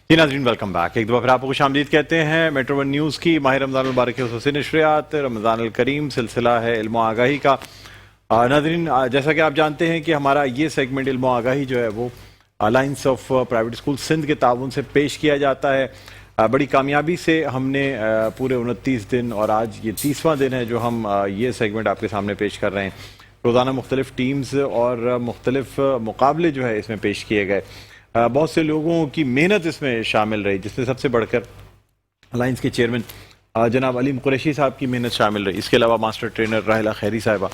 जी नाज़रीन, welcome back. एक दफ़ा फिर आपको खुशामदीद कहते हैं। मेट्रो वन न्यूज़ की माह रमज़ान मुबारक के खुसूसी नशरियात रमज़ान अल करीम सिलसिला है इल्म व आगाही का। नाज़रीन, जैसा कि आप जानते हैं कि हमारा ये सेगमेंट इल्म व आगाही जो है वो alliance of private school Sindh के ताउन से पेश किया जाता है। बड़ी कामयाबी से हमने पूरे 29 दिन और आज ये 30वां दिन है जो हम ये सेगमेंट आपके सामने पेश कर रहे हैं। रोज़ाना मुख्तलिफ टीम्स और मुख्तलिफ मुकाबले जो है इसमें पेश किए गए। बहुत से लोगों की मेहनत इसमें शामिल रही, जिसमें सबसे बढ़कर अलायंस के चेयरमैन जनाब अलीम कुरैशी साहब की मेहनत शामिल रही। इसके अलावा मास्टर ट्रेनर राहिला खैरी साहिबा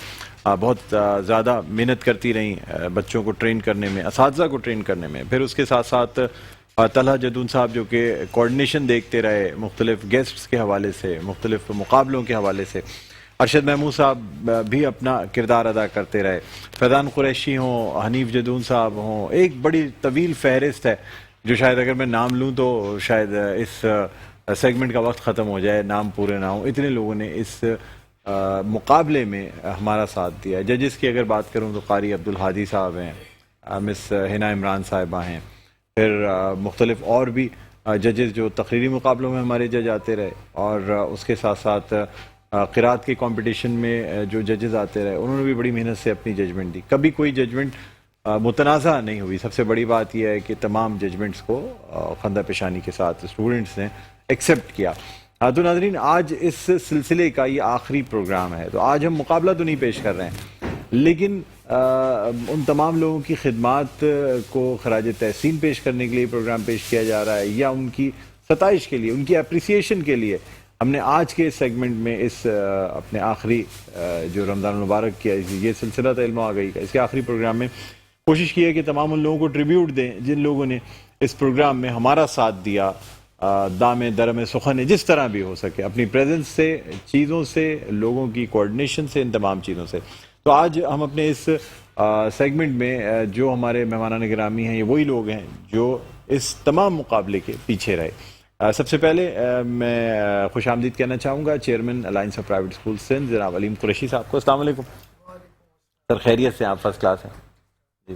बहुत ज़्यादा मेहनत करती रहीं बच्चों को ट्रेन करने में, असातिज़ा को ट्रेन करने में। फिर उसके साथ साथ तलहा जदून साहब जो कि कोऑर्डिनेशन देखते रहे मुख्तलिफ गेस्ट्स के हवाले से, मुख्तलिफ मुकाबलों के हवाले से। अरशद महमूद साहब भी अपना किरदार अदा करते रहे। फैज़ान कुरैशी हों, हनीफ जदून साहब हों, एक बड़ी तवील फहरिस्त है जो शायद अगर मैं नाम लूँ तो शायद इस सेगमेंट का वक्त ख़त्म हो जाए, नाम पूरे ना हो। इतने लोगों ने इस मुकाबले में हमारा साथ दिया। जजेस की अगर बात करूँ तो कारी अब्दुल हादी साहब हैं, मिस हिना इमरान साहिबा हैं, फिर मुख्तलिफ और भी जजेस जो तकरीरी मुकाबलों में हमारे जज आते रहे। और उसके साथ साथ क़िरात के कंपटीशन में जो जजेस आते रहे उन्होंने भी बड़ी मेहनत से अपनी जजमेंट दी। कभी कोई जजमेंट मुतनाज़ा नहीं हुई। सबसे बड़ी बात यह है कि तमाम जजमेंट्स को खंदा पेशानी के साथ स्टूडेंट्स ने एक्सेप्ट किया। तो नाज़रीन, आज इस सिलसिले का ये आखिरी प्रोग्राम है। तो आज हम मुकाबला तो नहीं पेश कर रहे हैं, लेकिन उन तमाम लोगों की खिदमात को खराज तहसीन पेश करने के लिए प्रोग्राम पेश किया जा रहा है, या उनकी सताइश के लिए, उनकी अप्रिसिएशन के लिए हमने आज के सेगमेंट में इस अपने आखिरी जो रमज़ान मुबारक किया ये सिलसिला था इल्म व आगाही का, इसके आखिरी प्रोग्राम में कोशिश की है कि तमाम उन लोगों को ट्रिब्यूट दें जिन लोगों ने इस प्रोग्राम में हमारा साथ दिया, दामे दरमे सुखन जिस तरह भी हो सके, अपनी प्रेजेंस से, चीज़ों से, लोगों की कोऑर्डिनेशन से, इन तमाम चीज़ों से। तो आज हम अपने इस सेगमेंट में जो हमारे मेहमानान गिरामी हैं ये वही लोग हैं जो इस तमाम मुकाबले के पीछे रहे। सबसे पहले मैं खुश आमदीद कहना चाहूँगा chairman alliance of private school Sindh जनाब अलीम कुरैशी साहब को। अस्सलाम वालेकुम सर, खैरियत से? आप फर्स्ट क्लास हैं जी।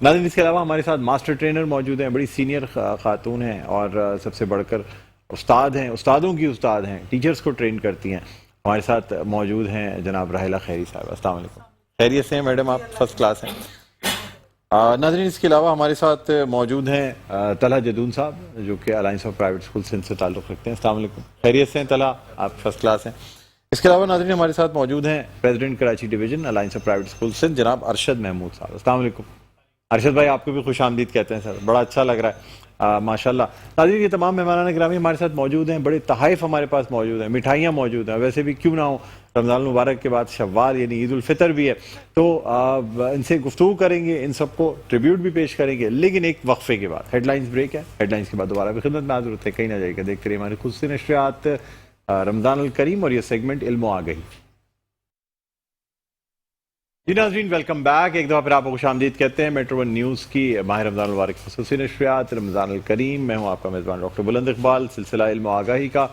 नाज़रीन, इसके अलावा हमारे साथ मास्टर ट्रेनर मौजूद हैं, बड़ी सीनियर खातून हैं और सबसे बढ़कर उस्ताद हैं, उस्तादों की उस्ताद हैं, टीचर्स को ट्रेन करती हैं। हमारे साथ मौजूद हैं जनाब राहिला खैरी साहब। अस्सलाम वालेकुम, खैरियत से हैं मैडम? आप फर्स्ट क्लास हैं। नाज़रीन, इसके अलावा हमारे साथ मौजूद हैं तलहा जदून साहब जो कि alliance of private school Sindh से ताल्लुक़ रखते हैं। अस्सलाम वालेकुम, खैरियत से हैं तलहा? आप फर्स्ट क्लास हैं। इसके अलावा नाज़रीन हमारे साथ मौजूद हैं president Karachi division alliance of private school Sindh जनाब अरशद महमूद साहब। अस्सलाम वालेकुम। अरशद भाई, आपको भी खुश आमदीद कहते हैं सर, बड़ा अच्छा लग रहा है माशाल्लाह। नाज़रीन, ये तमाम मेहमान गिरामी हमारे साथ मौजूद हैं, बड़े तहाइफ हमारे पास मौजूद हैं, मिठाइयाँ मौजूद हैं। वैसे भी क्यों ना हो, रमज़ान मुबारक के बाद शव्वाल यानी ईद उल फितर भी है, तो इनसे गुफ्तगू करेंगे, इन सबको ट्रिब्यूट भी पेश करेंगे, लेकिन एक वक्फे के बाद। हेडलाइंस ब्रेक है, हेडलाइंस के बाद दोबारा भी खिदमत में हाज़िर होते हैं। कहीं ना जाएगा, देखते रहिए हमारी खुद से नशरियात रमज़ान अल करीम और ये सेगमेंट इल्म व आगाही। जी नाज़रीन, वेलकम बैक। एक दफ़ा फिर आपको खुशामदीद कहते हैं मेट्रो वन न्यूज़ की माह रमज़ान मुबारक की खुसूसी नशरियात रमज़ान अल करीम। मैं हूँ आपका मेज़बान डॉक्टर बुलंद इकबाल। सिलसिला इल्म व आगाही का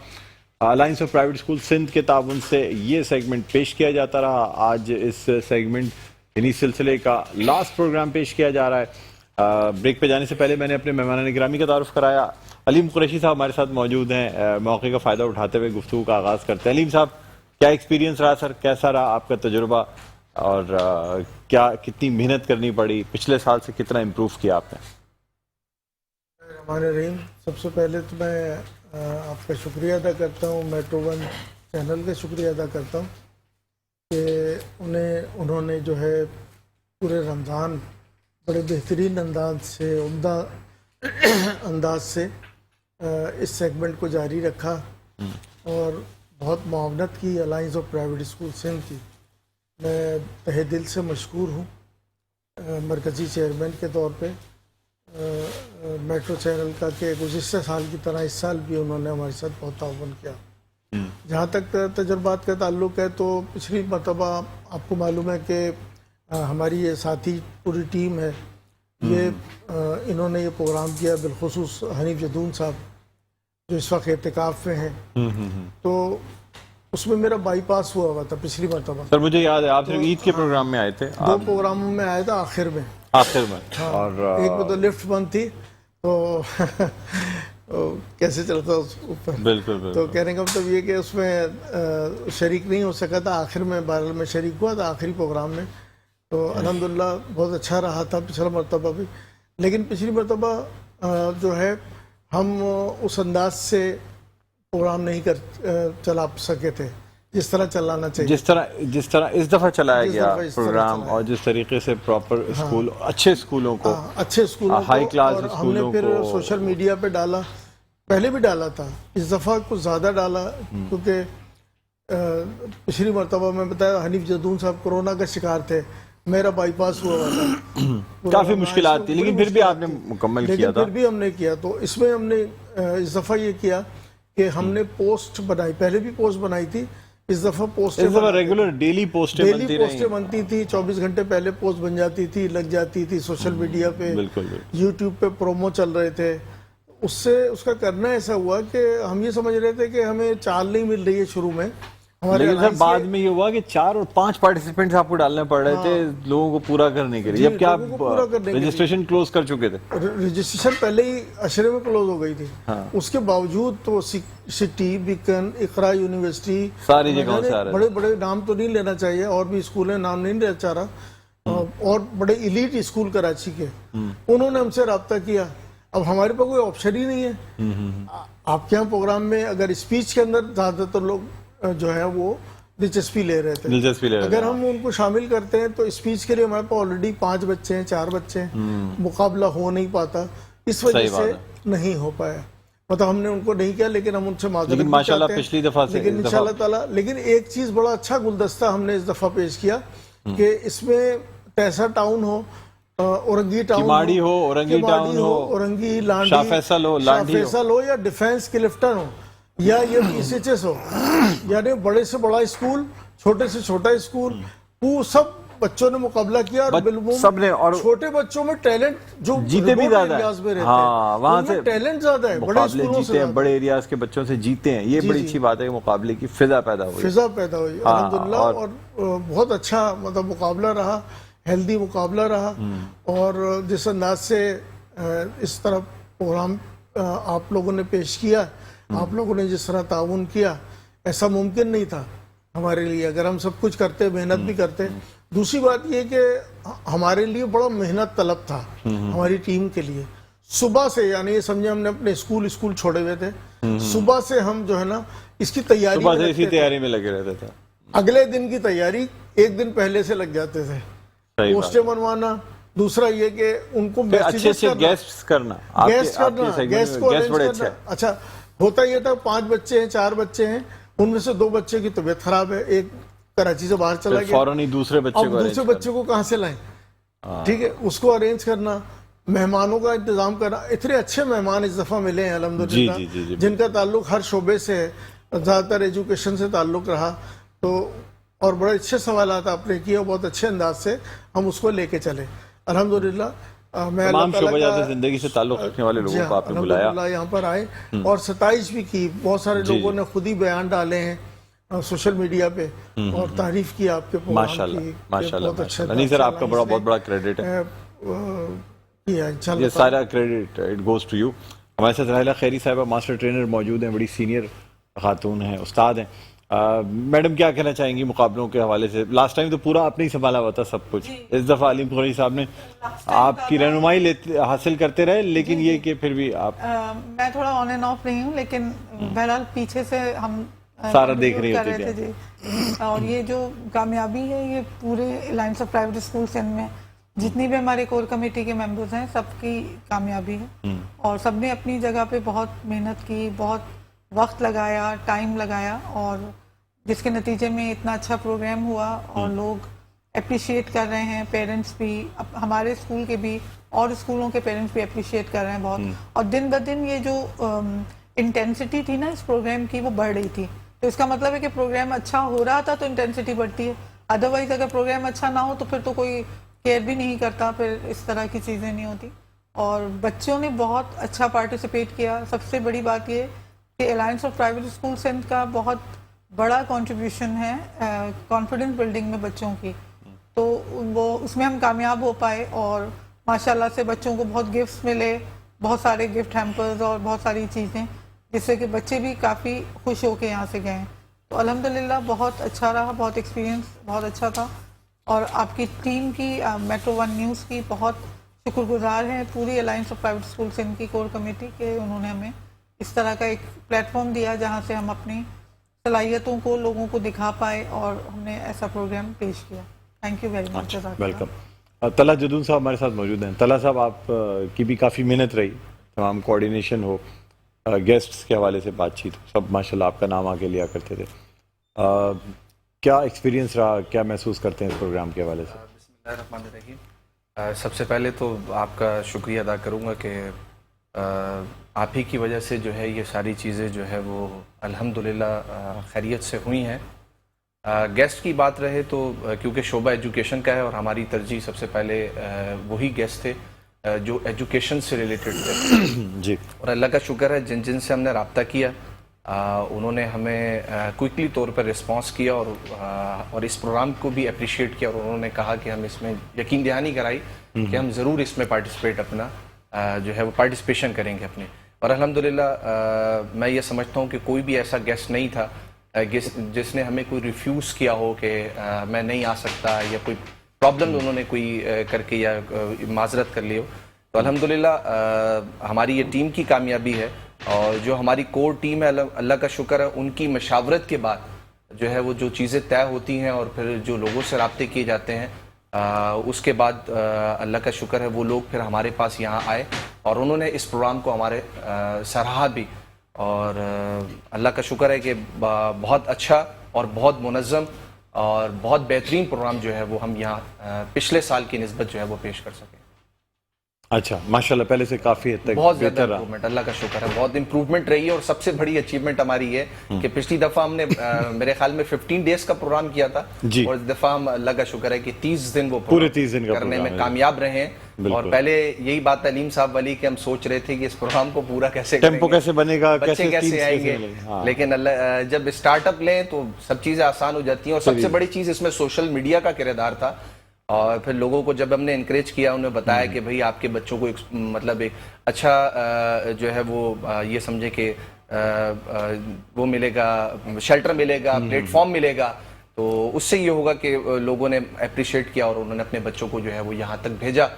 alliance of private school Sindh के ताउन से ये सेगमेंट पेश किया जाता रहा। आज इस सेगमेंट यानी सिलसिले का लास्ट प्रोग्राम पेश किया जा रहा है। ब्रेक पे जाने से पहले मैंने अपने मेहमान गिरामी का तारुफ कराया। अलीम कुरैशी साहब हमारे साथ मौजूद हैं। मौके का फ़ायदा उठाते हुए गुफ्तगू का आगाज़ करते हैं। अलीम साहब, क्या एक्सपीरियंस रहा सर, कैसा रहा आपका तजुर्बा, और क्या कितनी मेहनत करनी पड़ी, पिछले साल से कितना इम्प्रूव किया आपने? हमारे रहीम, सबसे पहले तो मैं आपका शुक्रिया अदा करता हूँ, मेट्रो वन चैनल का शुक्रिया अदा करता हूँ कि उन्होंने जो है पूरे रमज़ान बड़े बेहतरीन अंदाज से, उम्दा अंदाज से इस सेगमेंट को जारी रखा और बहुत मुआवनत की alliance of private school Sindh की। मैं तहे दिल से मशकूर हूँ मरकज़ी चेयरमैन के तौर पे मेट्रो चैनल का कि गुज़िश्ता साल की तरह इस साल भी उन्होंने हमारे साथ बहुत ताउन किया। जहाँ तक तजर्बात का ताल्लुक़ है तो पिछली मरतबा आपको मालूम है कि हमारी ये साथी पूरी टीम है, ये इन्होंने ये प्रोग्राम किया, बिलखुसूस हनीफ जदून साहब जो इस वक्त एहतिकाफ़ में हैं। तो उसमें मेरा बाईपास हुआ था पिछली मरतबा। सर मुझे याद है आप सिर्फ ईद के प्रोग्राम में आए थे। 2 प्रोग्रामों में आया था, आखिर में। हाँ, और एक में तो लिफ्ट बंद थी, तो कैसे चलता उस ऊपर। बिल्कुल तो बिल्कुल कहने का मतलब ये कि उसमें शरीक नहीं हो सका था, आखिर में बहरहाल में शरीक हुआ था आखिरी प्रोग्राम में। तो अल्हम्दुलिल्लाह बहुत अच्छा रहा था पिछला मरतबा भी, लेकिन पिछली मरतबा जो है हम उस अंदाज से प्रोग्राम नहीं चला सके थे जिस तरह चलाना चाहिए, जिस तरह इस दफा चलाया जिस गया दफा इस तरह प्रोग्राम, चलाया। और जिस तरीके से प्रॉपर स्कूल, अच्छे स्कूलों को, अच्छे स्कूलों हाई को, क्लास और हमने स्कूलों फिर को, सोशल मीडिया पे डाला, पहले भी डाला था, इस दफ़ा कुछ ज़्यादा डाला क्योंकि पिछली मरतबा में बताया हनीफ जदून साहब कोरोना का शिकार थे, मेरा बाईपास हुआ था, काफी मुश्किलात थी, लेकिन फिर भी आपने मुकम्मल किया था। फिर भी हमने किया। तो इसमें हमने इस दफ़ा ये किया कि हमने पोस्ट बनाई, पहले भी पोस्ट बनाई थी, इस दफ़ा रेगुलर डेली पोस्टें बनती थी, 24 घंटे पहले पोस्ट बन जाती थी, लग जाती थी सोशल मीडिया पे, यूट्यूब पे प्रोमो चल रहे थे। उससे उसका करना ऐसा हुआ कि हम ये समझ रहे थे कि हमें चाल नहीं मिल रही है शुरू में, लेकिन सर बाद में ये हुआ कि 4 और 5 पार्टिसिपेंट्स आपको डालने पड़ रहे थे लोगों को पूरा करने के लिए, जबकि आप रजिस्ट्रेशन क्लोज कर चुके थे। रजिस्ट्रेशन पहले ही अशरे में क्लोज हो गई थी। उसके बावजूद तो सिटी, बीकन, इकरा यूनिवर्सिटी, सारी जगहों से आ रहे बड़े बड़े नाम तो नहीं लेना चाहिए, और भी स्कूल है, नाम नहीं लेना चाह रहा, और बड़े इलीट स्कूल कराची के, उन्होंने हमसे रब्ता किया। अब हमारे पास कोई ऑप्शन ही नहीं है। आपके यहाँ प्रोग्राम में अगर स्पीच के अंदर ज्यादातर लोग जो है वो दिलचस्पी ले रहे थे, अगर हम उनको शामिल करते हैं तो स्पीच के लिए हमारे पास ऑलरेडी 5 बच्चे हैं, 4 बच्चे हैं, मुकाबला हो नहीं पाता, इस वजह से नहीं हो पाया। मतलब हमने उनको नहीं किया, लेकिन हम उनसे माजरत माशाल्लाह पिछली दफा से, लेकिन इंशाल्लाह ताला। लेकिन एक चीज बड़ा अच्छा गुलदस्ता हमने इस दफा पेश किया कि इसमें तैसा टाउन हो, औरंगी टाउन हो, औरंगी टाउन हो, औरंगी लांडी, शाह फैसल हो, या डिफेंस क्लिफ्टन हो, या ये PCHS हो, यानी बड़े से बड़ा स्कूल, छोटे से छोटा स्कूल, वो सब बच्चों ने मुकाबला किया, और सबने, और छोटे बच्चों में टैलेंट जो जीते भी ज्यादा है, वहाँ से टैलेंट ज्यादा है, बड़े स्कूलों से बड़े एरियाज के बच्चों से जीते हैं। ये बड़ी अच्छी बात है कि मुकाबले की फिजा पैदा हुई अल्हम्दुलिल्लाह, और बहुत अच्छा मतलब मुकाबला रहा, हेल्दी मुकाबला रहा। और जिस अंदाज से इस तरह प्रोग्राम आप लोगों ने पेश किया, आप लोगों ने जिस तरह ताउन किया, ऐसा मुमकिन नहीं था हमारे लिए अगर हम सब कुछ करते, मेहनत भी करते। दूसरी बात ये कि हमारे लिए बड़ा मेहनत तलब था हमारी टीम के लिए। सुबह से, यानी ये समझे हमने अपने स्कूल छोड़े हुए थे, सुबह से हम जो है ना इसकी तैयारी में लगे रहते थे। अगले दिन की तैयारी एक दिन पहले से लग जाते थे, पोस्टें बनवाना। दूसरा ये कि उनको अच्छे गेस्ट करना, अच्छा होता ये था, 5 बच्चे हैं, 4 बच्चे हैं, उनमें से 2 बच्चे की तबीयत खराब है, एक कराची से बाहर चला गया, फौरन ही दूसरे बच्चे को कहाँ से लाएं, ठीक है, उसको अरेंज करना, मेहमानों का इंतजाम करना। इतने अच्छे मेहमान इस दफा मिले हैं अल्हम्दुलिल्लाह, जिनका ताल्लुक हर शोबे से है, ज्यादातर एजुकेशन से ताल्लुक रहा, तो और बड़े अच्छे सवालात आपने किए, बहुत अच्छे अंदाज से हम उसको लेके चले अल्हम्दुलिल्लाह। तमाम शोबाजात जिंदगी से ताल्लुक रखने वाले लोगों को आपने बुलाया, यहाँ पर आए और सताइश भी की। बहुत सारे लोगों ने खुद ही बयान डाले हैं सोशल मीडिया पे और तारीफ की आपके प्रोग्राम की। माशाल्लाह नहीं सर, आपका बहुत बड़ा क्रेडिट है, ये सारा credit it goes to you. हमारे साथ राहिला खैरी साहिबा मास्टर ट्रेनर मौजूद हैं, बड़ी सीनियर खातून हैं, उस्ताद हैं। मैडम क्या कहना चाहेंगी मुकाबलों के हवाले से? लास्ट टाइम तो पूरा आपने ही संभाला हुआ था सब कुछ, इस दफा अलीम बुखारी साहब ने आपकी रहनुमाई हासिल करते रहे, लेकिन ये कि फिर भी आप मैं थोड़ा ऑन एंड ऑफ रही हूँ, लेकिन बहरहाल पीछे से हम सारा देख रही होती थे जी। और ये जो कामयाबी है ये पूरे alliance of private school Sindh में जितनी भी हमारे कोर कमेटी के मेंबर्स हैं सबकी कामयाबी है, और सबने अपनी जगह पे बहुत मेहनत की, बहुत वक्त लगाया, टाइम लगाया, और जिसके नतीजे में इतना अच्छा प्रोग्राम हुआ और लोग अप्रिशिएट कर रहे हैं। पेरेंट्स भी, हमारे स्कूल के भी और स्कूलों के पेरेंट्स भी अप्रिशिएट कर रहे हैं बहुत। और दिन ब दिन ये जो इंटेंसिटी थी ना इस प्रोग्राम की, वो बढ़ रही थी। तो इसका मतलब है कि प्रोग्राम अच्छा हो रहा था तो इंटेंसिटी बढ़ती है, अदरवाइज अगर प्रोग्राम अच्छा ना हो तो फिर तो कोई केयर भी नहीं करता, फिर इस तरह की चीज़ें नहीं होती। और बच्चों ने बहुत अच्छा पार्टिसिपेट किया। सबसे बड़ी बात ये कि alliance of private school Sindh का बहुत बड़ा कंट्रीब्यूशन है कॉन्फिडेंस बिल्डिंग में बच्चों की, तो वो उसमें हम कामयाब हो पाए, और माशाल्लाह से बच्चों को बहुत गिफ्ट्स मिले, बहुत सारे गिफ्ट हैम्पर्स और बहुत सारी चीज़ें, जिससे कि बच्चे भी काफ़ी खुश होकर यहाँ से गए हैं। तो अल्हम्दुलिल्लाह बहुत अच्छा रहा, बहुत एक्सपीरियंस बहुत अच्छा था। और आपकी टीम की, मेट्रो वन न्यूज़ की बहुत शुक्रगुजार हैं, पूरी alliance of private school Sindh की कोर कमेटी के। उन्होंने हमें इस तरह का एक प्लेटफॉर्म दिया जहाँ से हम अपनी सलाहियतों को लोगों को दिखा पाए और हमने ऐसा प्रोग्राम पेश किया। Thank you very much. Welcome. तला जदून साहब हमारे साथ मौजूद हैं। तला साहब, आप की भी काफ़ी मेहनत रही, तमाम कोऑर्डिनेशन हो, गेस्ट्स के हवाले से बातचीत हो, सब माशाल्लाह आपका नाम आगे लिया करते थे। क्या एक्सपीरियंस रहा, क्या महसूस करते हैं इस प्रोग्राम के हवाले से? बिस्मिल्लाहिर्रहमानिर्रहीम। सबसे पहले तो आपका शुक्रिया अदा करूँगा कि आप ही की वजह से जो है ये सारी चीज़ें जो है वो अल्हम्दुलिल्लाह खैरियत से हुई हैं। गेस्ट की बात रहे तो क्योंकि शोबा एजुकेशन का है और हमारी तरजीह सबसे पहले वही गेस्ट थे जो एजुकेशन से रिलेटेड थे जी। और अल्लाह का शुक्र है जिन जिन से हमने रब्ता किया उन्होंने हमें क्विकली तौर पर रिस्पांस किया और इस प्रोग्राम को भी अप्रिशिएट किया और उन्होंने कहा कि हम इसमें यकीन दहानी कराई कि हम ज़रूर इसमें पार्टिसिपेट अपना जो है वो पार्टिसिपेशन करेंगे अपने। और अल्हम्दुलिल्लाह मैं ये समझता हूँ कि कोई भी ऐसा गेस्ट नहीं था जिसने हमें कोई रिफ्यूज़ किया हो कि मैं नहीं आ सकता या कोई प्रॉब्लम उन्होंने कोई करके या माजरत कर ली हो। तो अल्हम्दुलिल्लाह हमारी ये टीम की कामयाबी है और जो हमारी कोर टीम है अल्लाह का शुक्र है उनकी मशावरत के बाद जो है वो जो चीज़ें तय होती हैं और फिर जो लोगों से रब्ते किए जाते हैं उसके बाद अल्लाह का शुक्र है वो लोग फिर हमारे पास यहाँ आए और उन्होंने इस प्रोग्राम को हमारे सराहा भी। और अल्लाह का शुक्र है कि बहुत अच्छा और बहुत मुनज़्ज़म और बहुत बेहतरीन प्रोग्राम जो है वो हम यहाँ पिछले साल की निस्बत जो है वो पेश कर सकें। अच्छा, माशाल्लाह पहले से काफ़ी हद तक बहुत ज़्यादा इम्प्रूवमेंट, अल्लाह का शुक्र है, बहुत इम्प्रूवमेंट रही है। और सबसे बड़ी अचीवमेंट हमारी ये कि पिछली दफ़ा हमने मेरे ख्याल में 15 डेज़ का प्रोग्राम किया था और इस दफ़ा हम अल्लाह का शुक्र है कि 30 दिन वो पूरे 30 दिन का करने में कामयाब रहे हैं। और पहले यही बात अलीम साहब वाली कि हम सोच रहे थे कि इस प्रोग्राम को पूरा कैसे टेम्पो कैसे बनेगा, बच्चे कैसे आएंगे, लेकिन जब स्टार्टअप लें तो सब चीज़ें आसान हो जाती हैं। और सबसे बड़ी चीज़ इसमें सोशल मीडिया का किरदार था और फिर लोगों को जब हमने इनकरेज किया उन्हें बताया कि भाई आपके बच्चों को मतलब एक अच्छा जो है वो ये समझे कि वो मिलेगा, शेल्टर मिलेगा, प्लेटफॉर्म मिलेगा, तो उससे ये होगा कि लोगों ने अप्रिशिएट किया और उन्होंने अपने बच्चों को जो है वो यहाँ तक भेजा।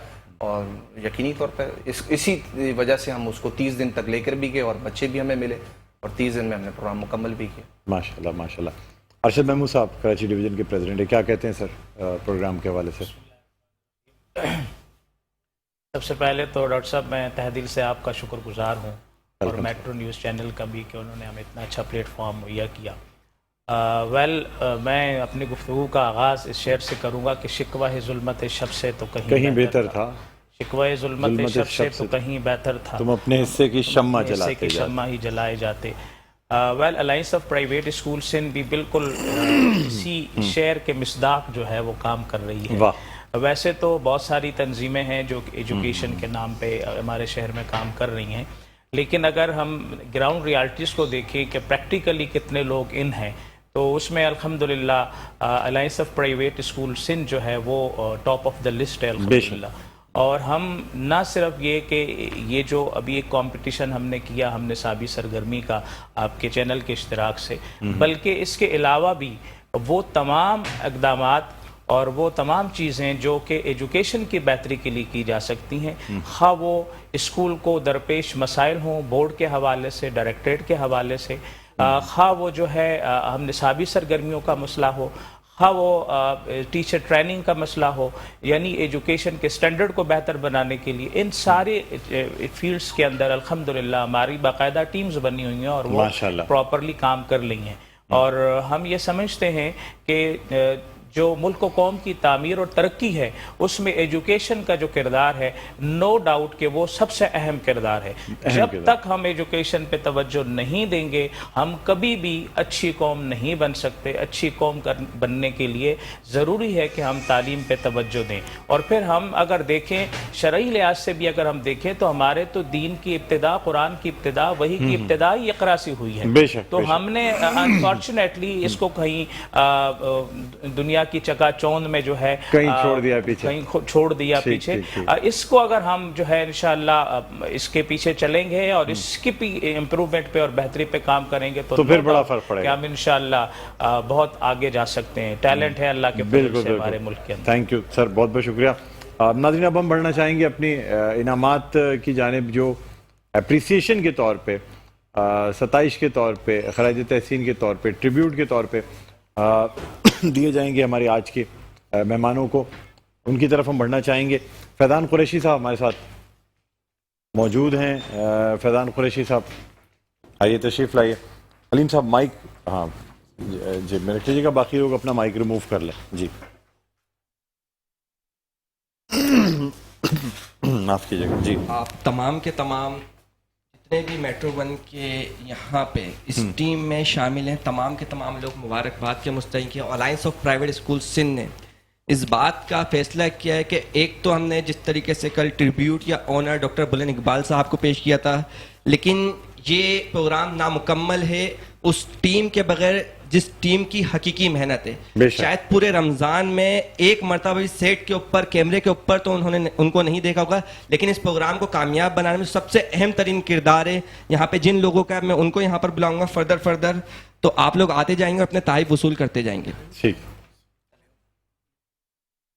और यकीनी तौर पर इसी वजह से हम उसको 30 दिन तक लेकर भी गए और बच्चे भी हमें मिले और 30 दिन में हमने प्रोग्राम मुकम्मल भी किया। माशाल्लाह माशाल्लाह। अरशद महमूद साहब कराची डिवीज़न के प्रेसिडेंट है, क्या कहते हैं सर प्रोग्राम के हवाले से? सबसे पहले तो डॉक्टर साहब मैं तहे दिल से आपका शुक्रगुजार हूँ और मेट्रो न्यूज़ चैनल का भी कि उन्होंने हमें इतना अच्छा प्लेटफॉर्म मुहैया किया। मैं अपनी गुफ्तगू का आगाज़ इस शेर से करूँगा कि शिकवा ज़ुल्मत शब से तो कहीं बेहतर था, शिकवा ज़ुल्मत शब से तो कहीं बेहतर था, तुम अपने हिस्से की शम्मा ही जलाए जाते। Alliance of private school Sindh भी बिल्कुल इसी शेर के मिसदाक जो है वो काम कर रही है। वैसे तो बहुत सारी तंजीमें हैं जो एजुकेशन के नाम पे हमारे शहर में काम कर रही हैं, लेकिन अगर हम ग्राउंड रियलिटीज़ को देखें कि प्रैक्टिकली कितने लोग इन हैं तो उसमें अल्हम्दुलिल्लाह alliance of private school Sindh जो है वो टॉप ऑफ द लिस्ट है अल्हम्दुलिल्लाह। और हम ना सिर्फ ये कि ये जो अभी एक कंपटीशन हमने किया हमने साबी सरगर्मी का आपके चैनल के इश्तिराक से, बल्कि इसके अलावा भी वो तमाम इक़दामात और वो तमाम चीज़ें जो कि एजुकेशन की बेहतरी के लिए की जा सकती हैं, हाँ वो स्कूल को दरपेश मसाइल हों बोर्ड के हवाले से, डायरेक्टरेट के हवाले से, हाँ वो जो है हम निसाबी सरगर्मियों का मसला हो, हाँ वो टीचर ट्रेनिंग का मसला हो, यानी एजुकेशन के स्टैंडर्ड को बेहतर बनाने के लिए इन सारे फील्ड्स के अंदर अल्हम्दुलिल्लाह हमारी बाकायदा टीम्स बनी हुई हैं और वो प्रॉपरली काम कर रही हैं। और हम ये समझते हैं कि जो मुल्क व कौम की तामीर और तरक्की है उसमें एजुकेशन का जो किरदार है नो डाउट कि वो सबसे अहम किरदार है। जब तक हम एजुकेशन पे तवज्जो नहीं देंगे हम कभी भी अच्छी कौम नहीं बन सकते। अच्छी कौम बनने के लिए ज़रूरी है कि हम तालीम पे तवज्जो दें। और फिर हम अगर देखें शरई लिहाज से भी अगर हम देखें तो हमारे तो दीन की इब्तिदा, कुरान की इब्तिदा, वही की इब्तिदा ही इक़रा से हुई है। तो हमने अनफॉर्चुनेटली इसको कहीं दुनिया دنیا کی چکاچौंध में जो है कहीं छोड़ दिया पीछे, कहीं छोड़ दिया ठीक, पीछे। ठीक, ठीक। इसको अगर हम जो है इंशाल्लाह इसके पीछे चलेंगे और इसकी इम्प्रूवमेंट पे और बेहतरी पे काम करेंगे तो फिर बड़ा फर्क पड़ेगा कि हम इंशाल्लाह बहुत आगे जा सकते हैं। टैलेंट है अल्लाह के फजल से हमारे मुल्क के अंदर। थैंक यू सर, बहुत बहुत शुक्रिया। नाज़रीन, अब हम बढ़ना चाहेंगे अपनी इनामात की जानिब, जो अप्रिसिएशन के तौर पे, सताइश के तौर पे, खराज तहसीन के तौर पे, ट्रिब्यूट के तौर पे दिए जाएंगे हमारे आज के मेहमानों को, उनकी तरफ हम बढ़ना चाहेंगे। फैज़ान कुरैशी साहब हमारे साथ मौजूद हैं। फैज़ान कुरैशी साहब, आइए तशरीफ़ लाइए। अलीम साहब माइक, हाँ जी में रख लीजिएगा, बाकी लोग अपना माइक रिमूव कर लें जी। माफ़ कीजिएगा जी। आप तमाम के तमाम जितने भी मेट्रो वन के यहाँ पे इस टीम में शामिल हैं, तमाम के तमाम लोग मुबारकबाद के मुस्तहिक हैं। Alliance of private school Sindh ने इस बात का फैसला किया है कि एक तो हमने जिस तरीके से कल ट्रिब्यूट या ऑनर डॉक्टर बुलंद इकबाल साहब को पेश किया था, लेकिन ये प्रोग्राम नामुकम्मल है उस टीम के बगैर जिस टीम की हकीकी मेहनत है। शायद पूरे रमज़ान में एक मरतबा भी सेट के ऊपर, कैमरे के ऊपर तो उनको नहीं देखा होगा, लेकिन इस प्रोग्राम को कामयाब बनाने में सबसे अहम तरीन किरदार है यहाँ पे जिन लोगों का, मैं उनको यहाँ पर बुलाऊंगा फर्दर तो आप लोग आते जाएंगे और अपने तारीफ वसूल करते जाएंगे। ठीक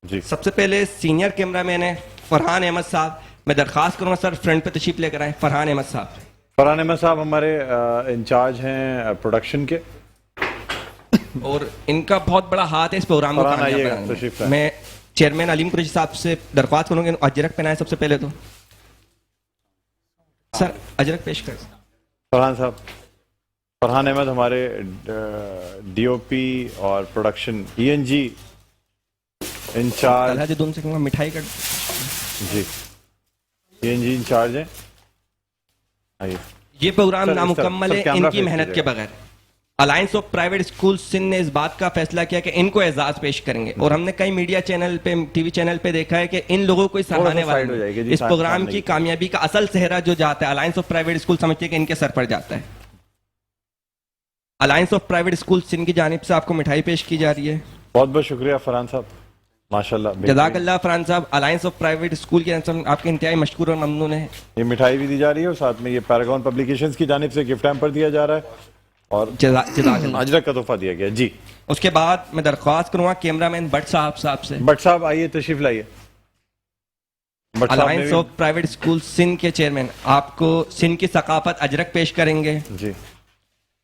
जी। सबसे पहले सीनियर कैमरामैन है फरहान अहमद साहब, मैं दरख्वास्त करूंगा सर फ्रंट पे तशरीफ लेकर आए। फरहान अहमद साहब। फरहान अहमद साहब हमारे इंचार्ज हैं प्रोडक्शन के, और इनका बहुत बड़ा हाथ है इस प्रोग्राम को फरहान कामयाब आइएगा, बनाने में। तशरीफ लाएं। मैं चेयरमैन अलीम कुरैशी साहब से दरख्वास्त करूंगा अजरक पहनाए सबसे पहले तो। सर अजरक पेश कर। फरहान साहब, फरहान अहमद हमारे डीओपी और production ENG in charge Alhaj Doon से कहूँगा मिठाई कर। जी, ENG इंचार्ज हैं। आइए। ये प्रोग्राम सर, इस नामुकम्मल तरफ, है सर, कैमरा इनकी फेस मेहनत के कीजिएगा। बगैर। Alliance of private school Sindh ने इस बात का फैसला किया कि इनको एजाज पेश करेंगे, और हमने कई मीडिया चैनल पे, टीवी चैनल पे देखा है कि इन लोगों को सराहने थोड़ा सा साइड हो जाएगी वाले जी, इस प्रोग्राम सामने की की। कामयाबी का असल सेहरा जो जाता है अलायंस ऑफ प्राइवेट स्कूल समझते हैं कि इनके सर पर जाता है। Alliance of private school Sindh की जानिब से आपको मिठाई पेश की जा रही है। बहुत बहुत शुक्रिया फरहान साहब, माशाल्लाह। जज़ाकल्लाह फरहान साहब। अलायंस ऑफ प्राइवेट स्कूल के आपके इंतहाई मशकूर और ममनून है। ये मिठाई भी दी जा रही है और साथ में ये पैरागॉन पब्लिकेशंस की जानिब से गिफ्ट हैम्पर दिया जा रहा है और जज़ाकल्लाह। अजरक का तोहफा दिया गया जी। उसके बाद मैं दरख्वास्त करूंगा कैमरामैन भट्ट साहब से। भट्ट साहब आइए, तशरीफ लाइए। भट्ट साहब ने अलायंस भी- ऑफ प्राइवेट स्कूल सिंध के चेयरमैन आपको सिंध की सकाफत अजरक पेश करेंगे, जी।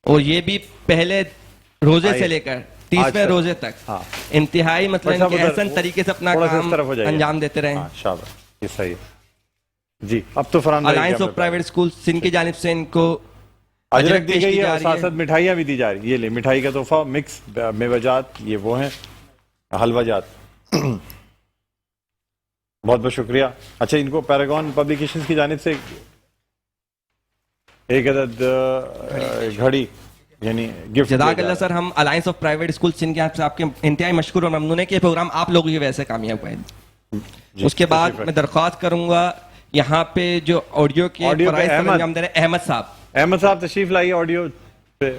और ये भी पहले रोजे आइए। से लेकर 30वें आज तक। रोजे तक हाँ। इंतहाई मतलब भट्ट साहब इनके उधर- एहसन तरीके से अपना थोड़ा सा इस काम तरफ हो जाइए। अंजाम देते रहे। हाँ, शाबाश, ये सही है जी। अब तो फरहान भाई अलायंस क्या ऑफ प्राइवेट स्कूल सिंध की जानिब से इनको अजरक दी पेश गई की है जा और रही साथ है। साथ मिठाइयाँ भी दी जा रही है। ये ले मिठाई का तोहफा, मिक्स मेवाजात, ये वो हैं हलवाजात। बहुत बहुत शुक्रिया। अच्छा, इनको पैरागॉन पब्लिकेशंस की जानिब से एक अदद घड़ी यानी गिफ्ट। जज़ाकल्लाह सर। हम alliance of private school Sindh के आपसे आपके इंतहाई मशकूर और ममनून है कि ये प्रोग्राम आप लोगों की वजह से कामयाब हुआ है। उसके बाद मैं दरख्वास्त करूंगा यहाँ पे जो ऑडियो के ऑडियो पे फराइज़ अहमद। अंजाम दे रहे हैं अहमद साहब। अहमद साहब तशरीफ लाइए ऑडियो पे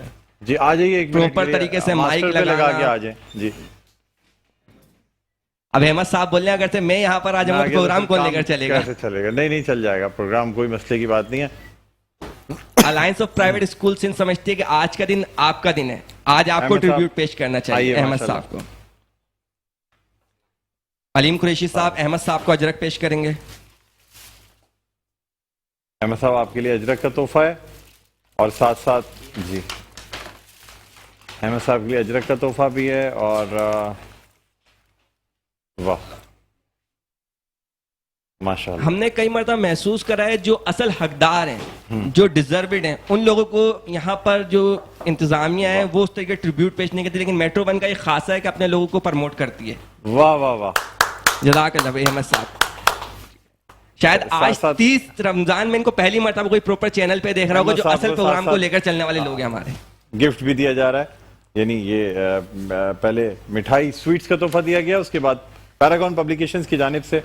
जी। आ जाइए, एक मिनट Proper के लिए तरीके से मास्टर माइक पे लगा लगाना। के आ जाए जी। अब अहमद साहब बोल रहे हैं अगर से मैं यहाँ पर आ जाऊंगा तो आगे प्रोग्राम फिर कौन काम लेकर चलेगा। कैसे चलेगा? नहीं नहीं, चल जाएगा प्रोग्राम, कोई मसले की बात नहीं है। Alliance of private school Sindh समझती है कि आज का दिन आपका दिन है, आज आपको अहमद साहब, ट्रिब्यूट पेश करना चाहिए आइए, अहमद माशाल्लाह। साहब को। अलीम कुरैशी साहब अहमद साहब को अजरक पेश करेंगे। अहमद साहब आपके लिए अजरक का तोहफा है और साथ साथ जी अहमद साहब के लिए अजरक का तोहफा भी है। और वाह माशाल्लाह। हमने कई मरतबा महसूस करा है जो असल हकदार हैं, जो डिजर्विड हैं, उन लोगों को यहाँ पर जो इंतजामिया है वो उस तरीके ट्रिब्यूट पेश नहीं करती, लेकिन मेट्रो वन का ये खासा है कि अपने लोगों को प्रमोट करती है। वाह वाह वाह। जज़ाकल्लाह अहमद साहब। शायद आज साथ- 30 रमजान में इनको पहली मरतबा कोई प्रॉपर चैनल पे देख रहा होगा जो अहमद साहब असल को प्रोग्राम को साथ-साथ- लेकर चलने वाले लोग हैं हमारे। गिफ्ट भी दिया जा रहा है, यानी ये पहले मिठाई स्वीट्स का तोहफा दिया गया, उसके बाद पैरागॉन पब्लिकेशंस की जानिब से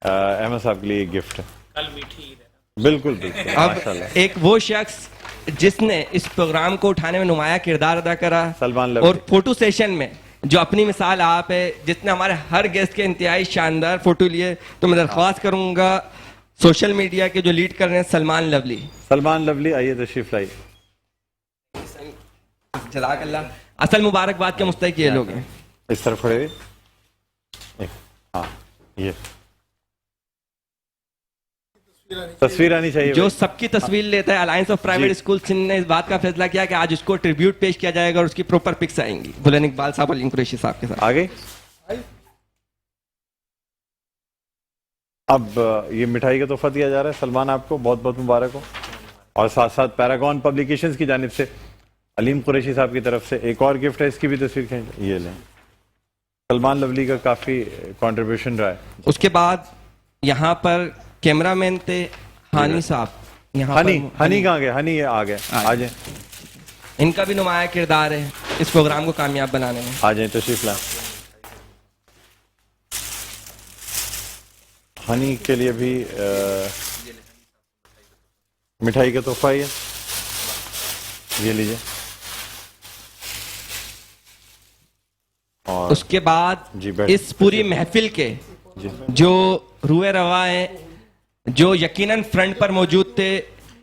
अहमद साहब के लिए गिफ्ट है। कल मीठी ईद है। बिल्कुल बिल्कुल अब माशाल्लाह। एक वो शख्स जिसने इस प्रोग्राम को उठाने में नुमाया किरदार अदा करा सलमान लवली। और फोटो सेशन में जो अपनी मिसाल आप है, जितने हमारे हर गेस्ट के इंतहाई शानदार फोटो लिए, तो मैं दरख्वास्त करूंगा सोशल मीडिया के जो लीड कर रहे हैं सलमान लवली, सलमान लवली आइए तशरीफ लाइए। जज़ाकल्लाह, असल मुबारकबाद के मुस्तहिक ये लोग हैं। इस तरफ खड़े हुए। हाँ ये तस्वीर आनी चाहिए जो भाई। सबकी तस्वीर लेता है, alliance of private school Sindh ने इस बात का फैसला किया कि आज उसको ट्रिब्यूट पेश किया जाएगा और उसकी प्रॉपर पिक्स आएंगी बुलंद इकबाल साहब और अलीम कुरैशी साहब के साथ। आगे अब ये मिठाई का तोहफा दिया जा रहा है सलमान, आपको बहुत बहुत मुबारक हो। और साथ साथ पैरागॉन पब्लिकेशंस की जानिब से अलीम कुरैशी साहब की तरफ से एक और गिफ्ट है, इसकी भी तस्वीर खींच, ये लें। सलमान लवली का काफी कंट्रीब्यूशन रहा है। उसके बाद यहाँ पर कैमरामैन थे हानी साहब, यहाँ हनी पर हनी कहाँ गए? हनी ये आ गए, आ जाए इनका भी नुमाया किरदार है इस प्रोग्राम को कामयाब बनाने में। आ जाए तशरीफ लाएं। हनी के लिए भी मिठाई का तोहफा ही है, ये लीजिए। और उसके बाद जी, बैठ। इस पूरी महफिल के जी जो रूए रवा हैं, जो यकीनन फ्रंट पर मौजूद थे,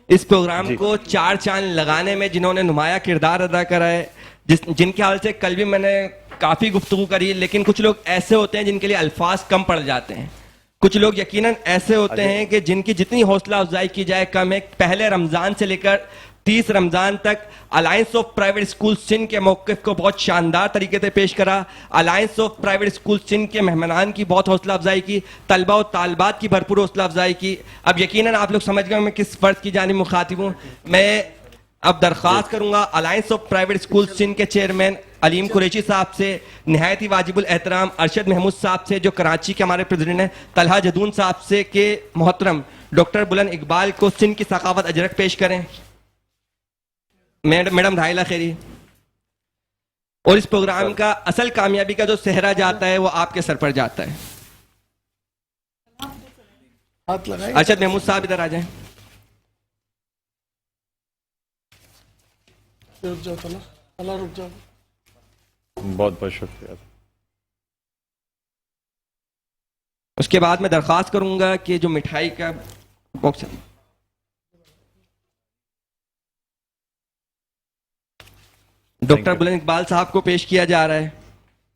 इस प्रोग्राम को चार चांद लगाने में जिन्होंने नुमाया किरदार अदा करा है, जिनके हाल से कल भी मैंने काफ़ी गुफ्तगू करी, लेकिन कुछ लोग ऐसे होते हैं जिनके लिए अल्फाज कम पड़ जाते हैं। कुछ लोग यकीनन ऐसे होते हैं कि जिनकी जितनी हौसला अफजाई की जाए कम है। पहले रमज़ान से लेकर 30 रमज़ान तक alliance of private school Sindh के मौक़िफ़ को बहुत शानदार तरीके से पेश करा। Alliance of private school Sindh के मेहमानान की बहुत हौसला अफजाई की, तलबा और तालबात की भरपूर हौसला अफजाई की। अब यकीनन आप लोग समझ गए मैं किस फ़र्द की जानिब मुखातिब हूँ। मैं अब दरख्वास्त करूंगा alliance of private school Sindh के चेयरमैन अलीम कुरैशी साहब से, नहायत ही वाजिबुल एहतराम अरशद महमूद साहब से जो कराची के हमारे प्रेसिडेंट हैं, तलहा जदून साहब से के मोहतरम डॉक्टर बुलंद इकबाल को सिंध की सकाफत अजरक पेश करें। मैडम राहिला खैरी, और इस प्रोग्राम का असल कामयाबी का जो सेहरा जाता है वो आपके सर पर जाता है। हाथ लगाए। अरशद महमूद साहब इधर आ जाएं। रुक जाओ, तला रुक जाओ। बहुत बहुत शुक्रिया। उसके बाद मैं दरख्वास्त करूंगा कि जो मिठाई का बॉक्स है डॉक्टर बुलंद इकबाल साहब को पेश किया जा रहा है।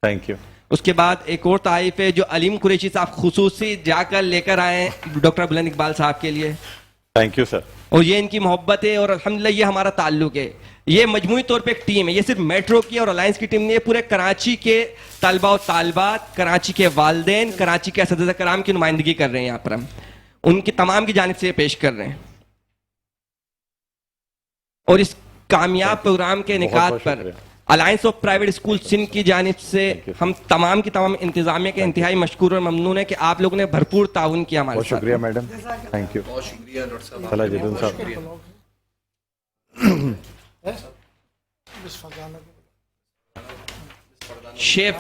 Thank you. उसके बाद एक और तारीफ है जो अलीम कुरैशी साहब खुसूसी जाकर लेकर आए हैं डॉक्टर बुलंद इकबाल साहब के लिए। Thank you sir. और ये इनकी मोहब्बत है और अल्हम्दुलिल्लाह ये हमारा ताल्लुक है। ये मजमूई तौर पे एक टीम है, ये सिर्फ मेट्रो की और अलायंस की टीम नहीं है, पूरे कराची के तलबा और तालबात, कराची के वालिदैन, कराची के असतिज़ा कराम की नुमाइंदगी कर रहे हैं। यहाँ पर हम उनकी तमाम की जानिब से ये पेश कर रहे हैं। और इस कामयाब प्रोग्राम के इनेकाद पर alliance of private school Sindh की जानिब से हम तमाम की तमाम इंतजामिया के इंतहाई मशकूर और ममनून है कि आप लोगों ने भरपूर ताउन किया हमारे बहुत साथ। शुक्रिया मैडम, थैंक यू। बहुत शुक्रिया डॉक्टर साहब। शेफ,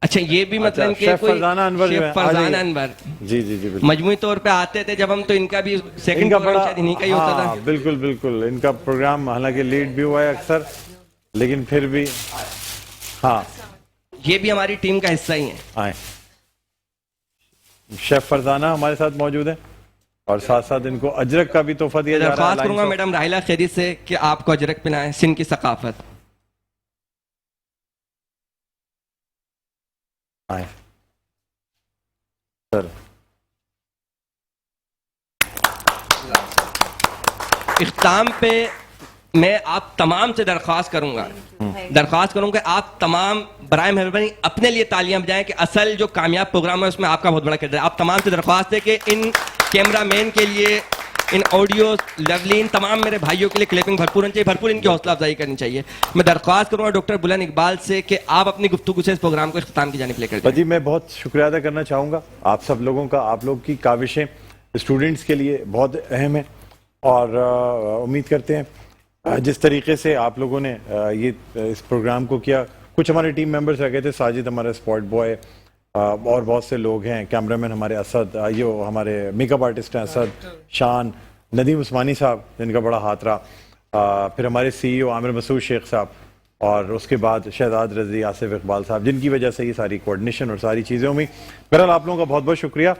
अच्छा ये भी मतलब अच्छा, शेफ फरजाना अनवर जो है, शेफ फरजाना आ जाइए। अनवर जी जी जी बिल्कुल। मजमूई तौर पे आते थे जब हम, तो इनका भी सेकंड इनका प्रोग्राम बड़ा शायद इन्हीं का ही होता था। हाँ, बिल्कुल बिल्कुल। इनका प्रोग्राम हालांकि लीड भी हुआ है अक्सर, लेकिन फिर भी हाँ ये भी हमारी टीम का हिस्सा ही है। आए। शेफ फरजाना हमारे साथ मौजूद है और साथ साथ इनको अजरक का भी तोहफा दिया जा रहा है। दरख्वास्त करूंगा Alliance of- मैडम राहिला खैरी से कि आपको अजरक पिलाएं, सिंध की सकाफत। आए सर। इख्ताम पे मैं आप तमाम से दरख्वास्त करूंगा आप तमाम बराए मेहरबानी अपने लिए तालियां बजाएं कि असल जो कामयाब प्रोग्राम है उसमें आपका बहुत बड़ा किरदार है। आप तमाम से दरख्वास्त है कि इन कैमरामैन के लिए, इन ऑडियो लवली, इन तमाम मेरे भाइयों के लिए क्लिपिंग भरपूर होनी चाहिए, भरपूर इनकी हौसला अफजाई करनी चाहिए। मैं दरख्वास्त करूंगा डॉक्टर बुलंद इकबाल से कि आप अपनी गुफ्तगू से इस प्रोग्राम को इख्तिताम की जानिब लेकर जाएं। जी मैं बहुत शुक्रिया अदा करना चाहूँगा आप सब लोगों का। आप लोग की काविशें स्टूडेंट्स के लिए बहुत अहम है और उम्मीद करते हैं जिस तरीके से आप लोगों ने ये इस प्रोग्राम को किया। कुछ हमारे टीम मेंबर्स रह गए थे, साजिद हमारा स्पॉट बॉय और बहुत से लोग हैं, कैमरामैन हमारे असद, ये हमारे मेकअप आर्टिस्ट हैं असद, शान, नदीम उस्मानी साहब जिनका बड़ा हाथ रहा, फिर हमारे CEO आमिर मसूद शेख साहब, اور اس کے بعد شہزاد رضی، آصف اقبال صاحب، جن کی وجہ سے یہ ساری کوآرڈینیشن اور ساری چیزیں ہوئی. بہرحال آپ لوگوں کا بہت بہت شکریہ،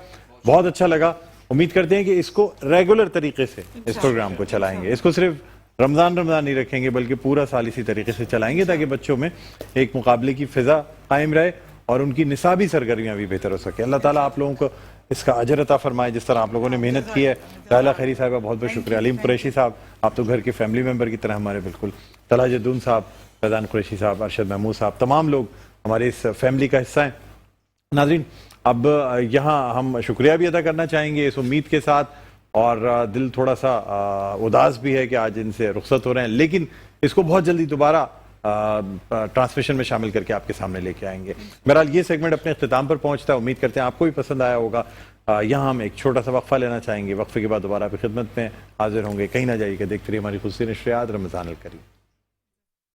بہت اچھا لگا. امید کرتے ہیں کہ اس کو ریگولر طریقے سے اس پروگرام کو چلائیں گے. اس کو صرف رمضان نہیں رکھیں گے بلکہ پورا سال اسی طریقے سے چلائیں گے تاکہ بچوں میں ایک مقابلے کی فضا قائم رہے اور ان کی نصابی سرگرمیاں بھی بہتر ہو سکے. اللہ تعالیٰ آپ لوگوں کو اس کا اجر عطا فرمائے جس طرح آپ لوگوں نے محنت کی ہے. طاہلہ خیری صاحبہ بہت بہت شکریہ. علیم قریشی صاحب، آپ تو گھر کے فیملی ممبر کی طرح ہمارے بالکل. طلحہ جدون صاحب، فیضان قریشی صاحب، ارشد محمود صاحب، تمام لوگ ہمارے اس فیملی کا حصہ ہیں. ناظرین، اب یہاں ہم شکریہ بھی ادا کرنا چاہیں گے اس امید کے ساتھ، اور دل تھوڑا سا اداس بھی ہے کہ آج ان سے رخصت ہو رہے ہیں، لیکن اس کو بہت جلدی دوبارہ ٹرانسمیشن میں شامل کر کے آپ کے سامنے لے کے آئیں گے. بہرحال یہ سیگمنٹ اپنے اختتام پر پہنچتا ہے. امید کرتے ہیں آپ کو بھی پسند آیا ہوگا. یہاں ہم ایک چھوٹا سا وقفہ لینا چاہیں گے. وقفے کے بعد دوبارہ آپ کی خدمت میں حاضر ہوں گے. کہیں نہ جائیے گا، دیکھتے رہیے ہماری خصوصی نشریات رمضان الکریم.